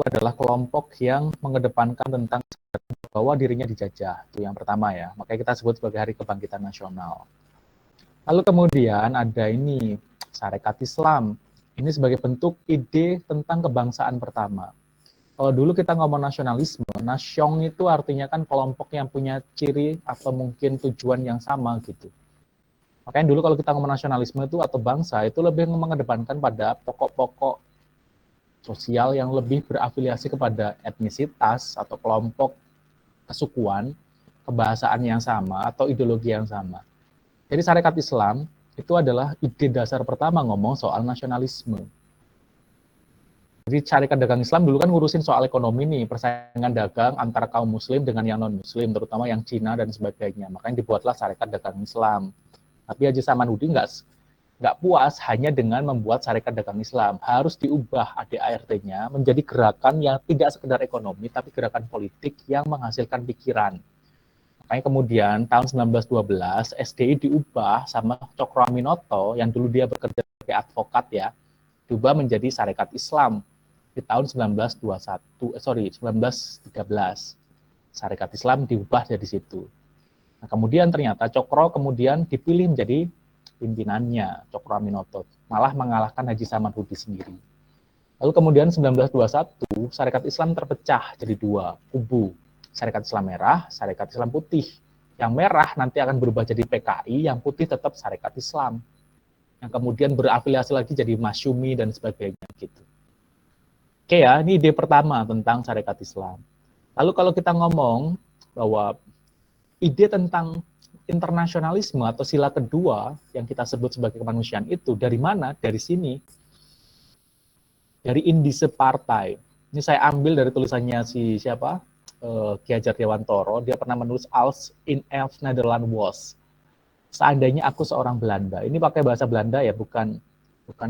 adalah kelompok yang mengedepankan tentang bahwa dirinya dijajah. Itu yang pertama ya. Makanya kita sebut sebagai Hari Kebangkitan Nasional. Lalu kemudian ada ini, Sarekat Islam. Ini sebagai bentuk ide tentang kebangsaan pertama. Kalau dulu kita ngomong nasionalisme, nasyong itu artinya kan kelompok yang punya ciri atau mungkin tujuan yang sama gitu. Makanya dulu kalau kita ngomong nasionalisme itu atau bangsa, itu lebih mengedepankan pada pokok-pokok sosial yang lebih berafiliasi kepada etnisitas atau kelompok kesukuan, kebahasaan yang sama, atau ideologi yang sama. Jadi Sarekat Islam itu adalah ide dasar pertama ngomong soal nasionalisme. Jadi Syarikat Dagang Islam dulu kan ngurusin soal ekonomi nih, persaingan dagang antara kaum muslim dengan yang non-muslim, terutama yang Cina dan sebagainya. Makanya dibuatlah Syarikat Dagang Islam. Tapi Haji Samanhudi nggak puas hanya dengan membuat Syarikat Dagang Islam. Harus diubah ADART-nya menjadi gerakan yang tidak sekedar ekonomi, tapi gerakan politik yang menghasilkan pikiran. Makanya kemudian tahun 1912 SDI diubah sama Cokro Aminoto yang dulu dia bekerja sebagai advokat ya, diubah menjadi Syarikat Islam di tahun 1913. Syarikat Islam diubah dari situ. Nah, kemudian ternyata Cokro kemudian dipilih menjadi pimpinannya, Cokro Aminoto, malah mengalahkan Haji Samanhudi sendiri. Lalu kemudian 1921 Syarikat Islam terpecah jadi dua kubu. Syarikat Islam Merah, Syarikat Islam Putih. Yang merah nanti akan berubah jadi PKI, yang putih tetap Syarikat Islam. Yang kemudian berafiliasi lagi jadi Masyumi dan sebagainya gitu. Oke ya, ini ide pertama tentang Syarikat Islam. Lalu kalau kita ngomong bahwa ide tentang internasionalisme atau sila kedua yang kita sebut sebagai kemanusiaan itu dari mana? Dari sini. Dari indise partai. Ini saya ambil dari tulisannya si siapa? Ki Hajar Dewantoro. Dia pernah menulis Als in Elf Nederland was. Seandainya aku seorang Belanda. Ini pakai bahasa Belanda ya, bukan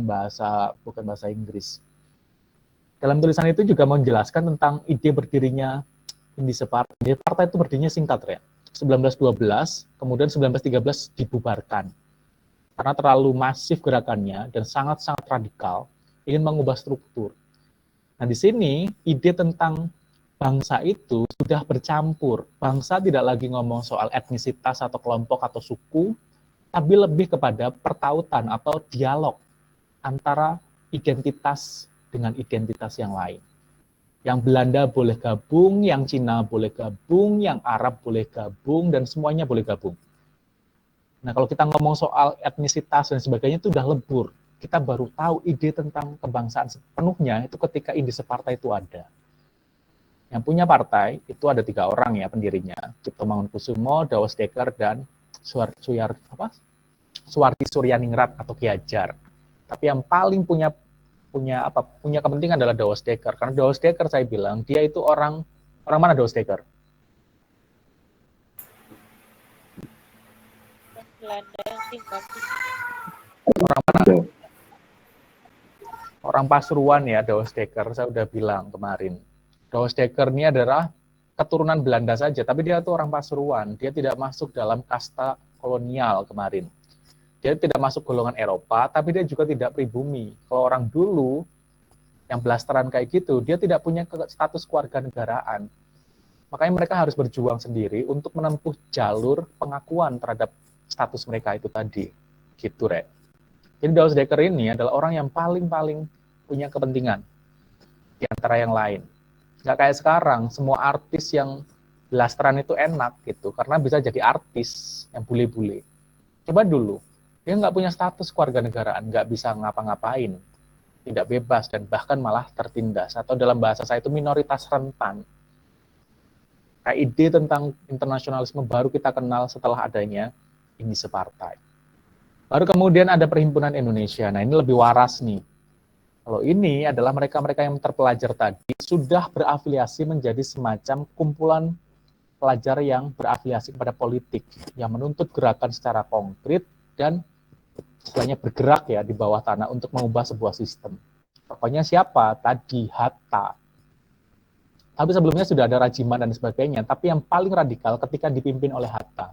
bahasa Inggris. Dalam tulisan itu juga menjelaskan tentang ide berdirinya indise partai. Indise partai itu berdirinya singkat ya. 1912, kemudian 1913 dibubarkan. Karena terlalu masif gerakannya dan sangat-sangat radikal, ingin mengubah struktur. Nah, di sini ide tentang bangsa itu sudah bercampur. Bangsa tidak lagi ngomong soal etnisitas atau kelompok atau suku, tapi lebih kepada pertautan atau dialog antara identitas dengan identitas yang lain. Yang Belanda boleh gabung, yang Cina boleh gabung, yang Arab boleh gabung, dan semuanya boleh gabung. Nah, kalau kita ngomong soal etnisitas dan sebagainya itu udah lebur. Kita baru tahu ide tentang kebangsaan sepenuhnya itu ketika indise partai itu ada. Yang punya partai itu ada 3 orang ya pendirinya, Cipto Mangunkusumo, Dawas Dekker, dan Suwardi Suryaningrat atau Ki Hajar. Tapi yang paling punya kepentingan adalah Dawas Dekker. Karena Dawas Dekker saya bilang dia itu orang mana Dawas Dekker? Orang mana? Orang Pasuruan ya, Dawas Dekker. Saya udah bilang kemarin. Dawas Dekker ini adalah keturunan Belanda saja, tapi dia itu orang Pasuruan. Dia tidak masuk dalam kasta kolonial kemarin. Dia tidak masuk golongan Eropa, tapi dia juga tidak pribumi. Kalau orang dulu yang blasteran kayak gitu, dia tidak punya status kewarganegaraan. Makanya mereka harus berjuang sendiri untuk menempuh jalur pengakuan terhadap status mereka itu tadi. Gitu, Rek. Jadi Dawas Dekker ini adalah orang yang paling punya kepentingan di antara yang lain. Nggak kayak sekarang, semua artis yang blasteran itu enak gitu, karena bisa jadi artis yang bule-bule. Coba dulu, dia nggak punya status kewarganegaraan, nggak bisa ngapa-ngapain, tidak bebas, dan bahkan malah tertindas. Atau dalam bahasa saya itu minoritas rentan. Kayak ide tentang internasionalisme baru kita kenal setelah adanya indise partai. Baru kemudian ada Perhimpunan Indonesia. Nah, ini lebih waras nih. Kalau ini adalah mereka-mereka yang terpelajar tadi sudah berafiliasi menjadi semacam kumpulan pelajar yang berafiliasi kepada politik, yang menuntut gerakan secara konkret dan istilahnya bergerak ya di bawah tanah untuk mengubah sebuah sistem. Pokoknya siapa? Tadi Hatta. Tapi sebelumnya sudah ada Rajiman dan sebagainya, tapi yang paling radikal ketika dipimpin oleh Hatta.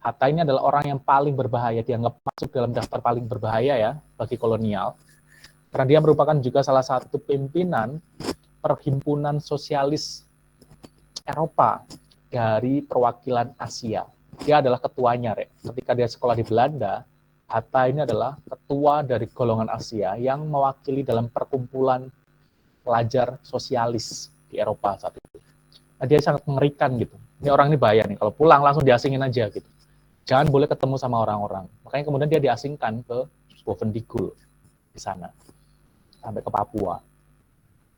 Hatta ini adalah orang yang paling berbahaya, dianggap masuk dalam daftar paling berbahaya ya bagi kolonial. Karena dia merupakan juga salah satu pimpinan Perhimpunan Sosialis Eropa dari perwakilan Asia. Dia adalah ketuanya, Rek. Ketika dia sekolah di Belanda, Hatta ini adalah ketua dari golongan Asia yang mewakili dalam perkumpulan pelajar sosialis di Eropa saat itu. Nah, dia sangat mengerikan gitu. Ini orang ini bahaya nih, kalau pulang langsung diasingin aja gitu. Jangan boleh ketemu sama orang-orang. Makanya kemudian dia diasingkan ke Bovendigul di sana, sampai ke Papua.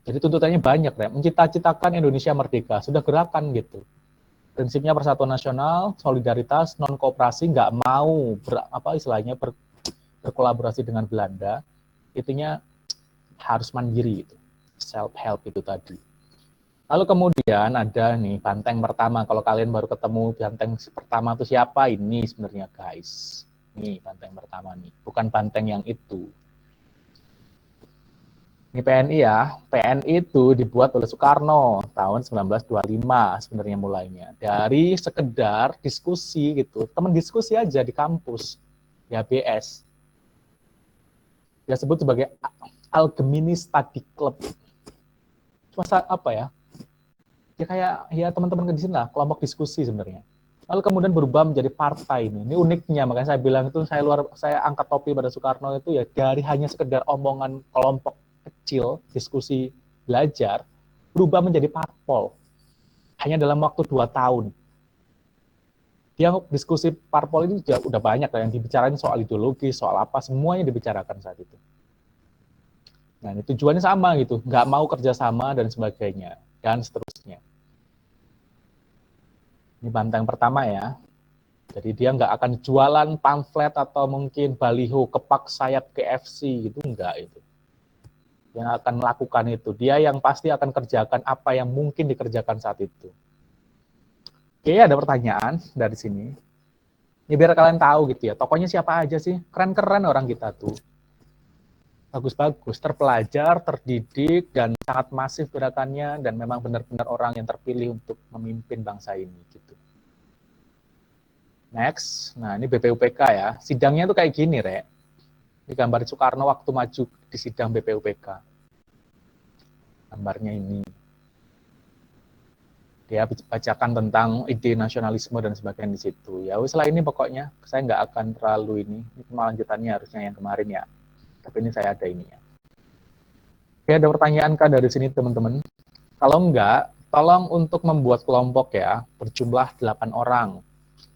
Jadi tuntutannya banyak, ya. Mencita-citakan Indonesia merdeka, sudah gerakan gitu. Prinsipnya persatuan nasional, solidaritas, non-kooperasi, nggak mau berkolaborasi dengan Belanda, itunya harus mandiri gitu. Self-help itu tadi. Lalu kemudian ada nih banteng pertama. Kalau kalian baru ketemu banteng pertama itu siapa? Ini sebenarnya guys. Nih banteng pertama nih. Bukan banteng yang itu. Ini PNI ya. PNI itu dibuat oleh Soekarno tahun 1925 sebenarnya mulainya. Dari sekedar diskusi gitu. Teman diskusi aja di kampus. Di HBS. Dia sebut sebagai Algemini Study Club. Masa apa ya? Ya kayak ya teman-teman di sini lah, kelompok diskusi sebenarnya. Lalu kemudian berubah menjadi partai ini. Ini uniknya, makanya saya bilang itu saya angkat topi pada Soekarno itu ya dari hanya sekedar omongan kelompok kecil, diskusi belajar, berubah menjadi parpol. Hanya dalam waktu 2 tahun. Dia diskusi parpol ini udah banyak yang dibicarain soal ideologi, soal apa, semuanya dibicarakan saat itu. Nah, ini tujuannya sama gitu, nggak mau kerjasama dan sebagainya, dan seterusnya. Ini banteng pertama ya. Jadi dia nggak akan jualan pamflet atau mungkin baliho kepak sayap KFC gitu, enggak itu. Yang akan melakukan itu. Dia yang pasti akan kerjakan apa yang mungkin dikerjakan saat itu. Oke, ada pertanyaan dari sini. Ya biar kalian tahu gitu ya, tokohnya siapa aja sih? Keren-keren orang kita tuh. Bagus-bagus, terpelajar, terdidik, dan sangat masif gerakannya, dan memang benar-benar orang yang terpilih untuk memimpin bangsa ini gitu. Next, nah ini BPUPK ya. Sidangnya tuh kayak gini, Rek. Ini gambar Soekarno waktu maju di sidang BPUPK. Gambarnya ini. Dia bacakan tentang ide nasionalisme dan sebagainya di situ. Ya, setelah ini pokoknya saya nggak akan terlalu ini lanjutannya harusnya yang kemarin ya. Tapi ini saya ada ini ya. Oke, ada pertanyaan kah dari sini teman-teman? Kalau enggak, tolong untuk membuat kelompok ya, berjumlah 8 orang.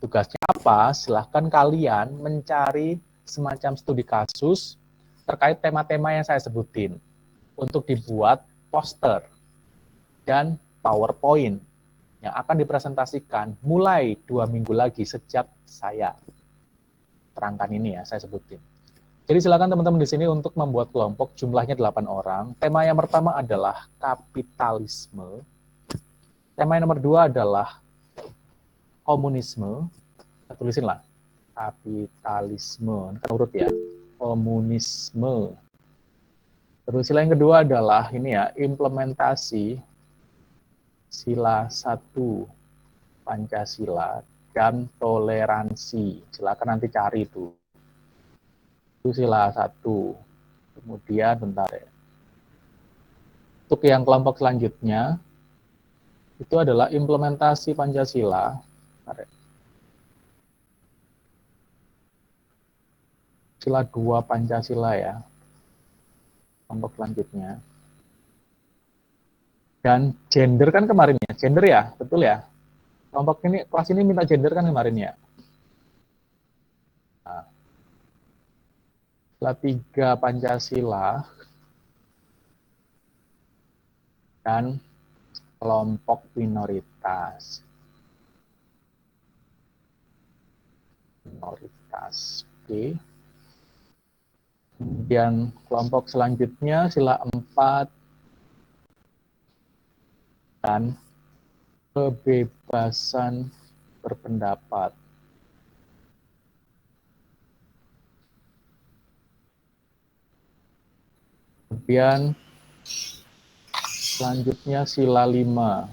Tugasnya apa? Silahkan kalian mencari semacam studi kasus terkait tema-tema yang saya sebutin untuk dibuat poster dan PowerPoint yang akan dipresentasikan mulai 2 minggu lagi sejak saya terangkan ini ya, saya sebutin. Jadi silakan teman-teman di sini untuk membuat kelompok jumlahnya 8 orang. Tema yang pertama adalah kapitalisme. Tema yang nomor 2 adalah komunisme. Kita tulisin lah. Kapitalisme. Kan urut ya. Komunisme. Terus sila yang kedua adalah ini ya, implementasi sila 1 Pancasila dan toleransi. Silakan nanti cari itu. Itu sila 1. Kemudian bentar ya. Untuk yang kelompok selanjutnya itu adalah implementasi Pancasila. Bentar ya. Sila 2 Pancasila ya. Kelompok selanjutnya. Dan gender kan kemarin ya. Gender ya, betul ya. Kelompok ini, kelas ini minta gender kan kemarin ya. Nah, sila 3 Pancasila dan kelompok minoritas. Minoritas. Oke. Kemudian kelompok selanjutnya sila 4 dan kebebasan berpendapat. Kemudian selanjutnya sila 5.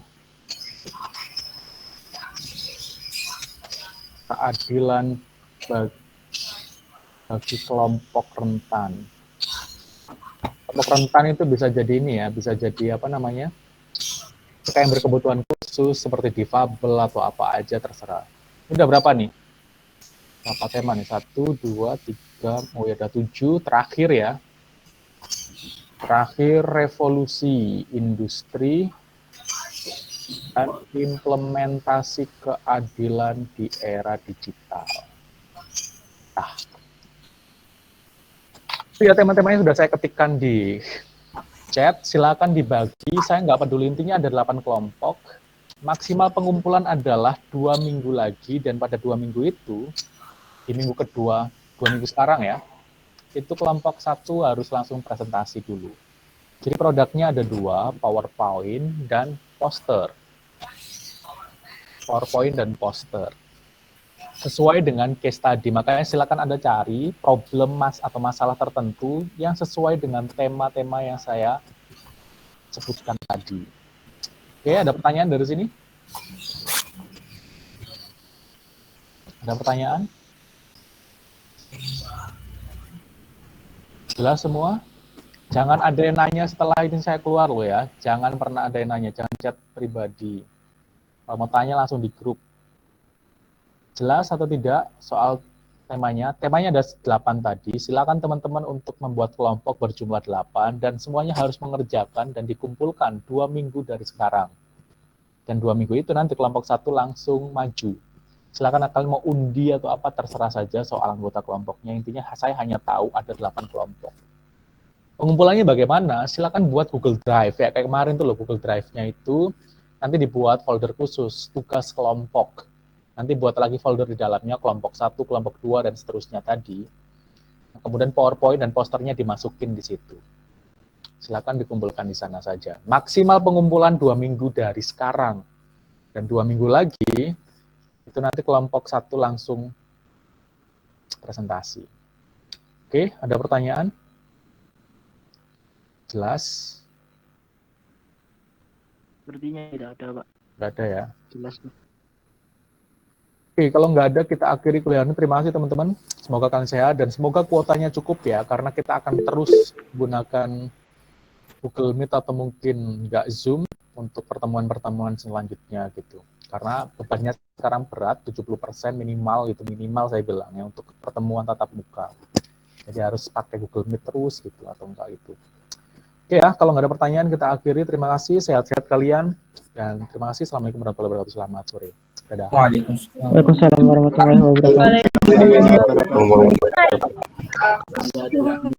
Keadilan bagi kelompok rentan. Kelompok rentan itu bisa jadi ini ya, bisa jadi apa namanya, mereka yang berkebutuhan khusus seperti difabel atau apa aja terserah. Ini udah berapa nih? Berapa tema nih? 1, 2, 3, oh ya ada 7, terakhir ya. Terakhir revolusi industri dan implementasi keadilan di era digital. Nah, ya tema-temanya sudah saya ketikkan di chat, silakan dibagi, saya nggak peduli, intinya ada 8 kelompok, maksimal pengumpulan adalah 2 minggu lagi, dan pada 2 minggu itu, di minggu kedua, 2 minggu sekarang ya, itu kelompok 1 harus langsung presentasi dulu. Jadi produknya ada 2, PowerPoint dan poster. PowerPoint dan poster. Sesuai dengan case study, makanya silakan Anda cari problem atau masalah tertentu yang sesuai dengan tema-tema yang saya sebutkan tadi. Oke, ada pertanyaan dari sini? Ada pertanyaan? Jelas semua? Jangan ada yang nanya setelah ini saya keluar loh ya. Jangan pernah ada yang nanya, jangan chat pribadi. Kalau mau tanya langsung di grup. Jelas atau tidak soal temanya? Temanya ada 8 tadi. Silakan teman-teman untuk membuat kelompok berjumlah 8 dan semuanya harus mengerjakan dan dikumpulkan 2 minggu dari sekarang. Dan 2 minggu itu nanti kelompok 1 langsung maju. Silakan kalian mau undi atau apa terserah saja soal anggota kelompoknya. Intinya saya hanya tahu ada 8 kelompok. Pengumpulannya bagaimana? Silakan buat Google Drive ya. Kayak kemarin tuh loh, Google Drive-nya itu nanti dibuat folder khusus tugas kelompok. Nanti buat lagi folder di dalamnya kelompok 1, kelompok 2 dan seterusnya tadi. Kemudian PowerPoint dan posternya dimasukin di situ. Silakan dikumpulkan di sana saja. Maksimal pengumpulan 2 minggu dari sekarang. Dan 2 minggu lagi itu nanti kelompok 1 langsung presentasi. Oke, ada pertanyaan? Jelas? Sepertinya tidak ada, Pak. Tidak ada ya? Jelas. Oke, kalau nggak ada kita akhiri kuliah ini. Terima kasih teman-teman. Semoga kalian sehat dan semoga kuotanya cukup ya, karena kita akan terus gunakan Google Meet atau mungkin nggak Zoom untuk pertemuan-pertemuan selanjutnya gitu. Karena bebannya sekarang berat, 70% minimal gitu, minimal saya bilang ya untuk pertemuan tatap muka. Jadi harus pakai Google Meet terus gitu atau enggak itu. Oke ya, kalau nggak ada pertanyaan kita akhiri. Terima kasih, sehat-sehat kalian. Dan terima kasih, Assalamualaikum warahmatullahi wabarakatuh. Selamat sore. Dadah. Waalaikumsalam warahmatullahi wabarakatuh.